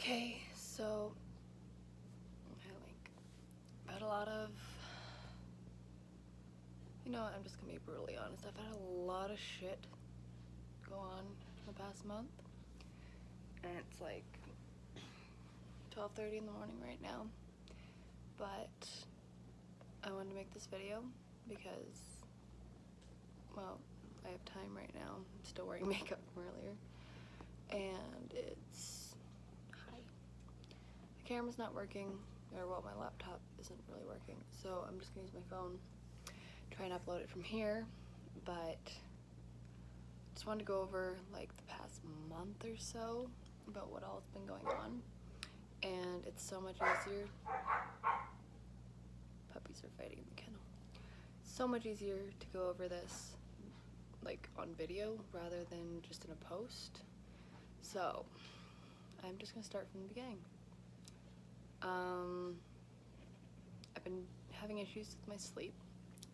Okay, so I've had a lot of, I'm just gonna be brutally honest. I've had a lot of shit go on in the past month, and it's like 12:30 in the morning right now. But I wanted to make this video because, well, I have time right now. I'm still wearing makeup from earlier, and it's hi. The camera's not working, or well, my laptop isn't really working, so I'm just gonna use my phone, try and upload it from here. But just wanted to go over like the past month or so about what all's been going on, and it's so much easier. Puppies are fighting in the kennel. So much easier to go over this like on video rather than just in a post. So I'm just gonna start from the beginning. I've been having issues with my sleep,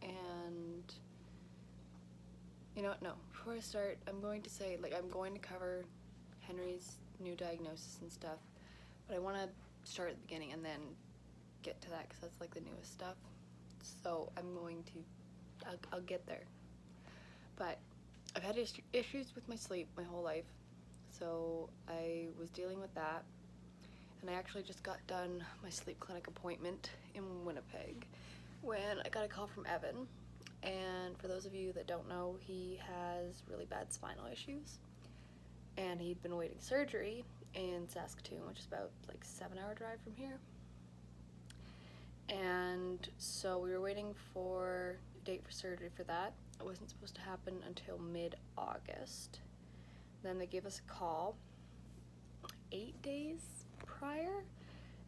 and you know what, no, before I start, I'm going to say, like, I'm going to cover Henry's new diagnosis and stuff, but I want to start at the beginning and then get to that because that's like the newest stuff. So I'm going to, I'll get there. But I've had issues with my sleep my whole life, so I was dealing with that, and I actually just got done my sleep clinic appointment in Winnipeg when I got a call from Evan. And for those of you that don't know, he has really bad spinal issues, and he'd been awaiting surgery in Saskatoon, which is about like 7-hour drive from here. And so we were waiting for a date for surgery for that. It wasn't supposed to happen until mid-August. Then they gave us a call 8 days prior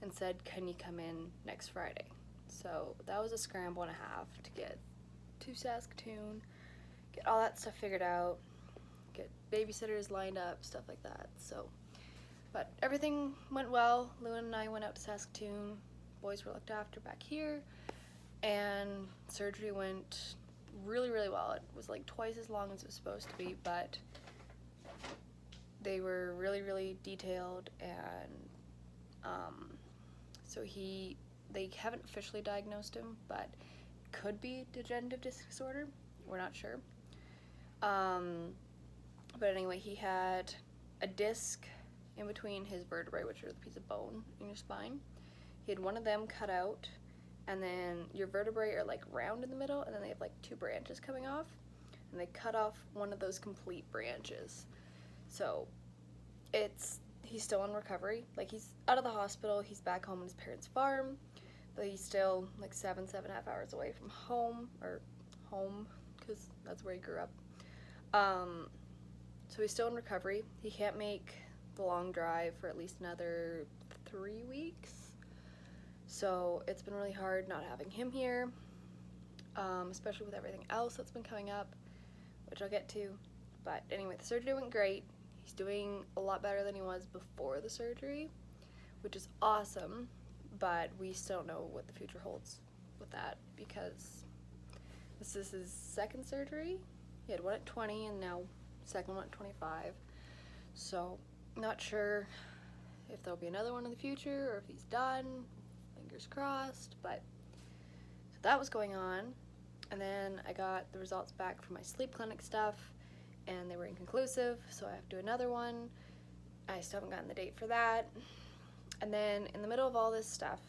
and said, can you come in next Friday? So that was a scramble and a half to get to Saskatoon, get all that stuff figured out, get babysitters lined up, stuff like that. So, but everything went well. Lewin and I went out to Saskatoon. Boys were looked after back here, and surgery went really, really well. It was like twice as long as it was supposed to be, but they were really, really detailed, and so they haven't officially diagnosed him, but could be degenerative disc disorder. We're not sure. But anyway, he had a disc in between his vertebrae, which are the piece of bone in your spine. He had one of them cut out, and then your vertebrae are like round in the middle, and then they have like 2 branches coming off, and they cut off one of those complete branches. So he's still in recovery. Like, he's out of the hospital, he's back home on his parents' farm, but he's still like 7.5 hours away from home, because that's where he grew up. So he's still in recovery. He can't make the long drive for at least another 3 weeks. So it's been really hard not having him here, especially with everything else that's been coming up, which I'll get to. But anyway, the surgery went great. He's doing a lot better than he was before the surgery, which is awesome, but we still don't know what the future holds with that, because this is his second surgery. He had one at 20 and now second one at 25. So not sure if there'll be another one in the future or if he's done. Fingers crossed. But so that was going on, and then I got the results back from my sleep clinic stuff, and they were inconclusive, so I have to do another one. I still haven't gotten the date for that. And then in the middle of all this stuff,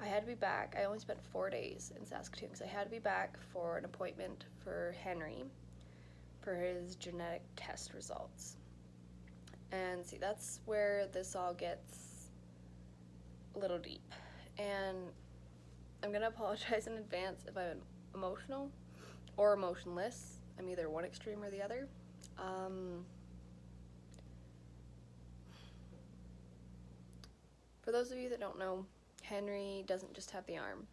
I had to be back. I only spent 4 days in Saskatoon because I had to be back for an appointment for Henry for his genetic test results. And see, that's where this all gets a little deep. And I'm gonna apologize in advance if I'm emotional or emotionless. I'm either one extreme or the other. For those of you that don't know, Henry doesn't just have the arm.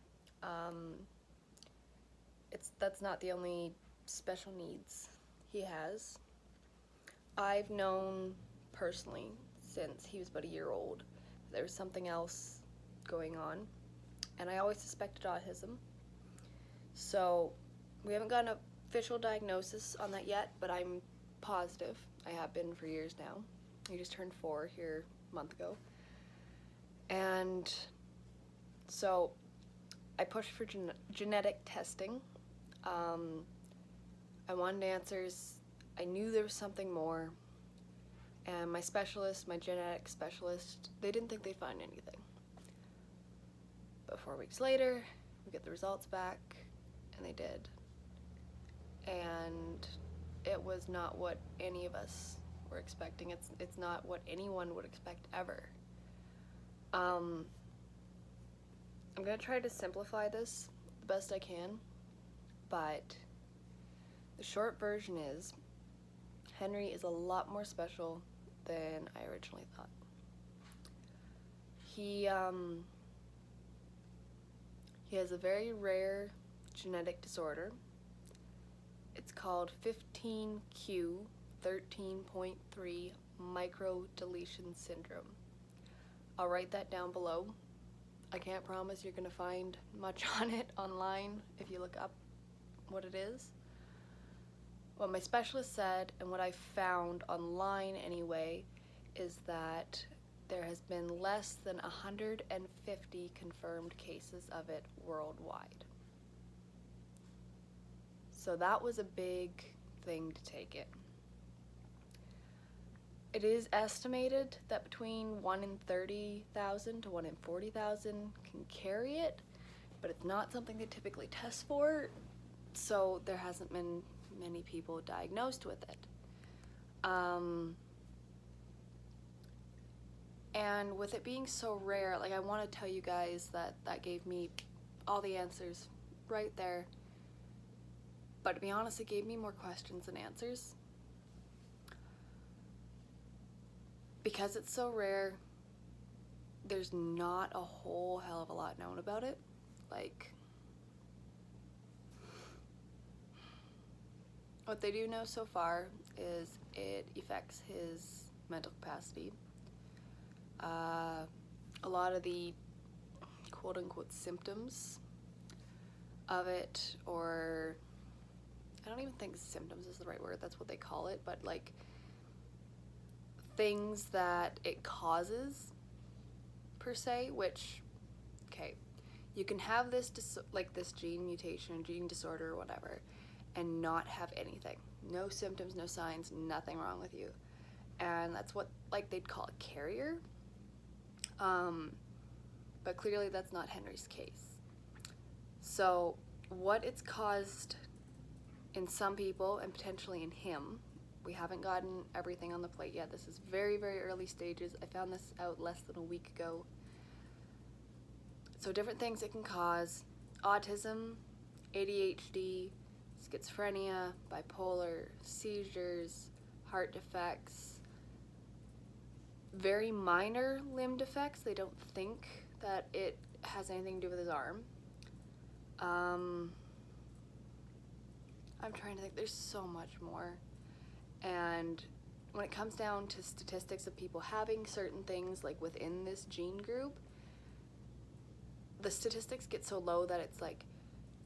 That's not the only special needs he has. I've known personally since he was about a year old that there was something else going on, and I always suspected autism. So we haven't gotten an official diagnosis on that yet, but I'm positive. I have been for years now. He just turned 4 here a month ago. And so I pushed for genetic testing. I wanted answers. I knew there was something more. And my specialist, my genetic specialist, they didn't think they'd find anything. But 4 weeks later, we get the results back, and they did. And it was not what any of us were expecting. It's not what anyone would expect ever. I'm gonna try to simplify this the best I can, but the short version is Henry is a lot more special than I originally thought. He has a very rare genetic disorder. It's called 15q13.3 microdeletion syndrome. I'll write that down below. I can't promise you're going to find much on it online if you look up what it is. What my specialist said, and what I found online anyway, is that there has been less than 150 confirmed cases of it worldwide. So that was a big thing to take in. It is estimated that between 1 in 30,000 to 1 in 40,000 can carry it, but it's not something they typically test for, so there hasn't been many people diagnosed with it. And with it being so rare, like, I want to tell you guys that gave me all the answers right there. But to be honest, it gave me more questions than answers. Because it's so rare, there's not a whole hell of a lot known about it. Like, what they do know so far is it affects his mental capacity. A lot of the quote-unquote symptoms of it, or I don't even think symptoms is the right word, that's what they call it, but like things that it causes per se, which, okay, you can have this this gene mutation, gene disorder or whatever, and not have anything. No symptoms, no signs, nothing wrong with you. And that's what they'd call a carrier. But clearly that's not Henry's case. So what it's caused in some people and potentially in him, we haven't gotten everything on the plate yet. This is very, very early stages. I found this out less than a week ago. So different things it can cause: autism, ADHD, schizophrenia, bipolar, seizures, heart defects, very minor limb defects. They don't think that it has anything to do with his arm. I'm trying to think. There's so much more. And when it comes down to statistics of people having certain things like within this gene group, the statistics get so low that it's like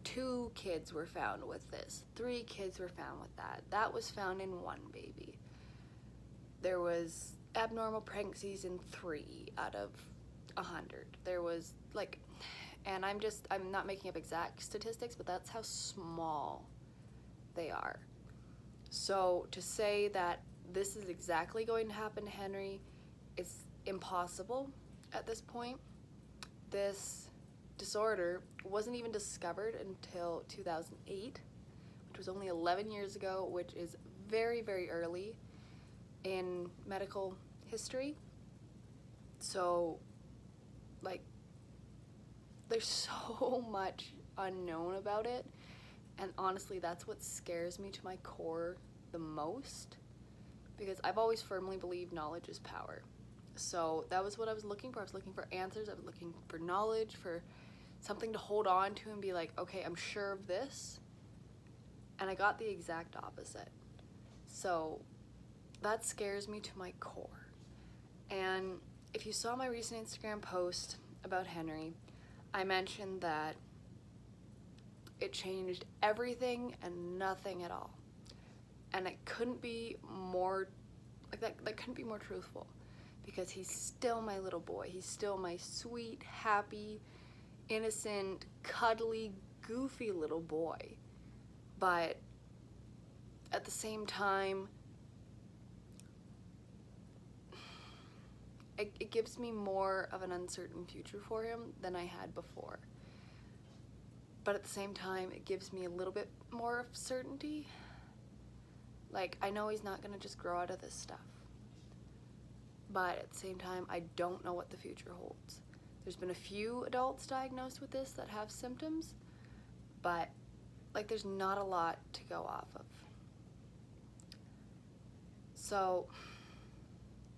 2 kids were found with this, 3 kids were found with that. That was found in 1 baby. There was abnormal pregnancies in 3 out of 100. There was and I'm not making up exact statistics, but that's how small they are. So to say that this is exactly going to happen to Henry is impossible at this point. This disorder wasn't even discovered until 2008, which was only 11 years ago, which is very, very early in medical history. So, there's so much unknown about it, and honestly, that's what scares me to my core the most, because I've always firmly believed knowledge is power. So that was what I was looking for. I was looking for answers. I was looking for knowledge, for something to hold on to and be like, okay, I'm sure of this. And I got the exact opposite. So that scares me to my core. And if you saw my recent Instagram post about Henry, I mentioned that it changed everything and nothing at all. And it couldn't be more, that couldn't be more truthful. because he's still my little boy. He's still my sweet, happy, innocent, cuddly, goofy little boy. But at the same time, it gives me more of an uncertain future for him than I had before. But at the same time, it gives me a little bit more of certainty. Like, I know he's not gonna just grow out of this stuff. But at the same time, I don't know what the future holds. There's been a few adults diagnosed with this that have symptoms, but like there's not a lot to go off of. So,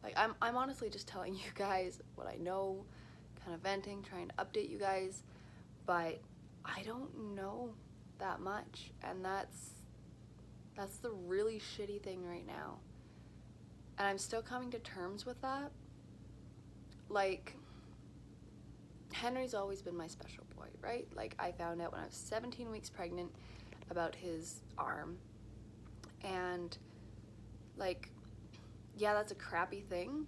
like I'm honestly just telling you guys what I know, kind of venting, trying to update you guys, but I don't know that much, and that's the really shitty thing right now. And I'm still coming to terms with that. Like, Henry's always been my special boy, right? Like, I found out when I was 17 weeks pregnant about his arm. And, like, yeah, that's a crappy thing.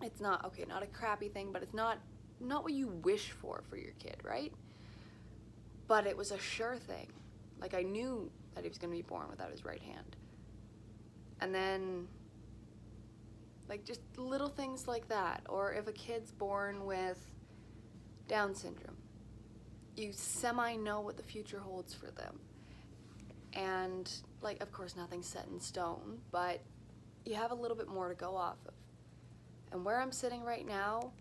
It's not, okay, not a crappy thing, but it's not what you wish for your kid, right? But it was a sure thing. Like, I knew that he was going to be born without his right hand. And then, like, just little things like that. Or if a kid's born with Down syndrome, you semi-know what the future holds for them. And, like, of course, nothing's set in stone, but you have a little bit more to go off of. And where I'm sitting right now,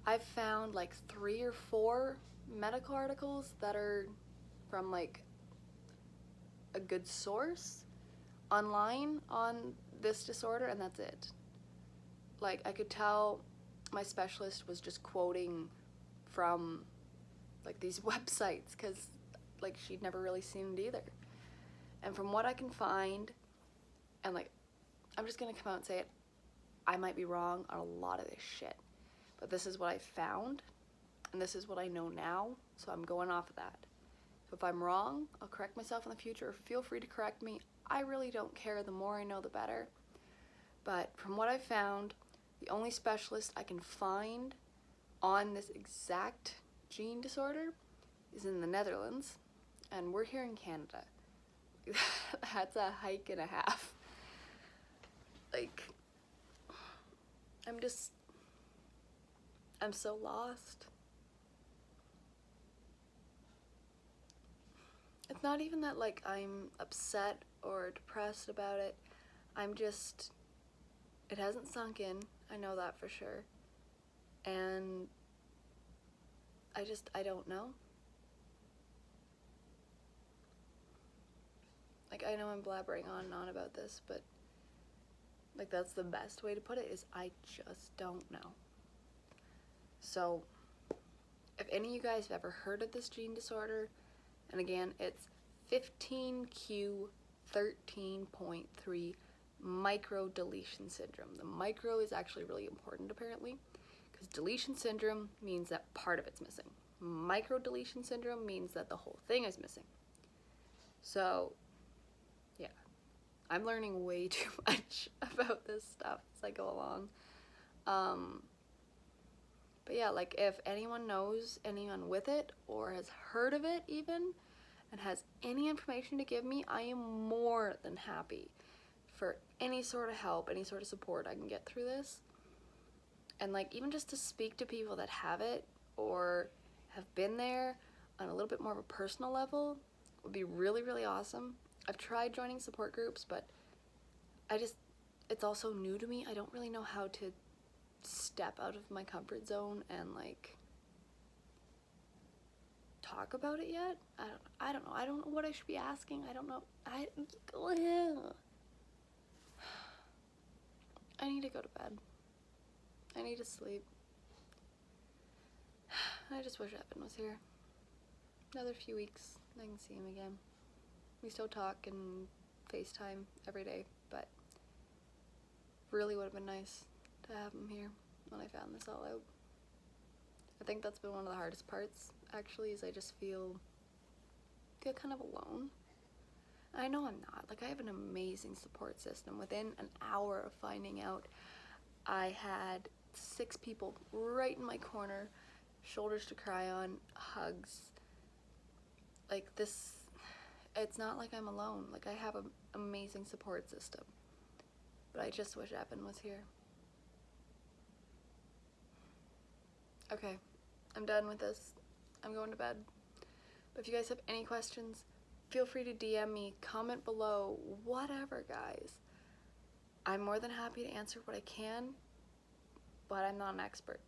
I've found, like, 3 or 4 medical articles that are from, like, a good source online on this disorder, and that's it. Like, I could tell my specialist was just quoting from, like, these websites, because, like, she'd never really seen it either. And from what I can find, and, like, I'm just gonna come out and say it, I might be wrong on a lot of this shit, but this is what I found, and this is what I know now, so I'm going off of that. So if I'm wrong, I'll correct myself in the future, or feel free to correct me. I really don't care. The more I know, the better. But from what I found, the only specialist I can find on this exact gene disorder is in the Netherlands, and we're here in Canada. That's a hike and a half. Like, I'm so lost. It's not even that, like, I'm upset or depressed about it. It hasn't sunk in. I know that for sure. And I don't know. Like, I know I'm blabbering on and on about this, but, like, that's the best way to put it, is I just don't know. So, if any of you guys have ever heard of this gene disorder, and again, it's 15q13.3 microdeletion syndrome. The micro is actually really important, apparently, because deletion syndrome means that part of it's missing. Microdeletion syndrome means that the whole thing is missing. So, yeah, I'm learning way too much about this stuff as I go along. But yeah, like, if anyone knows anyone with it, or has heard of it even, and has any information to give me, I am more than happy for any sort of help, any sort of support I can get through this. And, like, even just to speak to people that have it or have been there on a little bit more of a personal level would be really, really awesome. I've tried joining support groups, but it's also new to me. I don't really know how to step out of my comfort zone and, like, talk about it yet. I don't know. I don't know what I should be asking. I don't know. I need to go to bed. I need to sleep. I just wish Evan was here. Another few weeks, I can see him again. We still talk and FaceTime every day, but really would have been nice to have him here when I found this all out. I think that's been one of the hardest parts, actually, is I just feel kind of alone. I know I'm not. Like, I have an amazing support system. Within an hour of finding out I had 6 people right in my corner, shoulders to cry on, hugs. Like this, it's not like I'm alone. Like I have an amazing support system. But I just wish Evan was here. Okay, I'm done with this. I'm going to bed. But if you guys have any questions, feel free to DM me, comment below, whatever, guys. I'm more than happy to answer what I can, but I'm not an expert.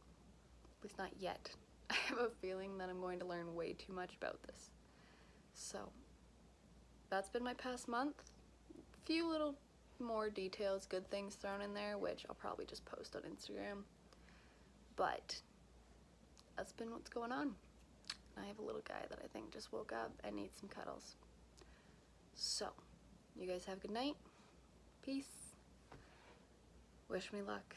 At least not yet. I have a feeling that I'm going to learn way too much about this. So, that's been my past month. Few little more details, good things thrown in there, which I'll probably just post on Instagram. But that's been what's going on. I have a little guy that I think just woke up and needs some cuddles. So, you guys have a good night. Peace. Wish me luck.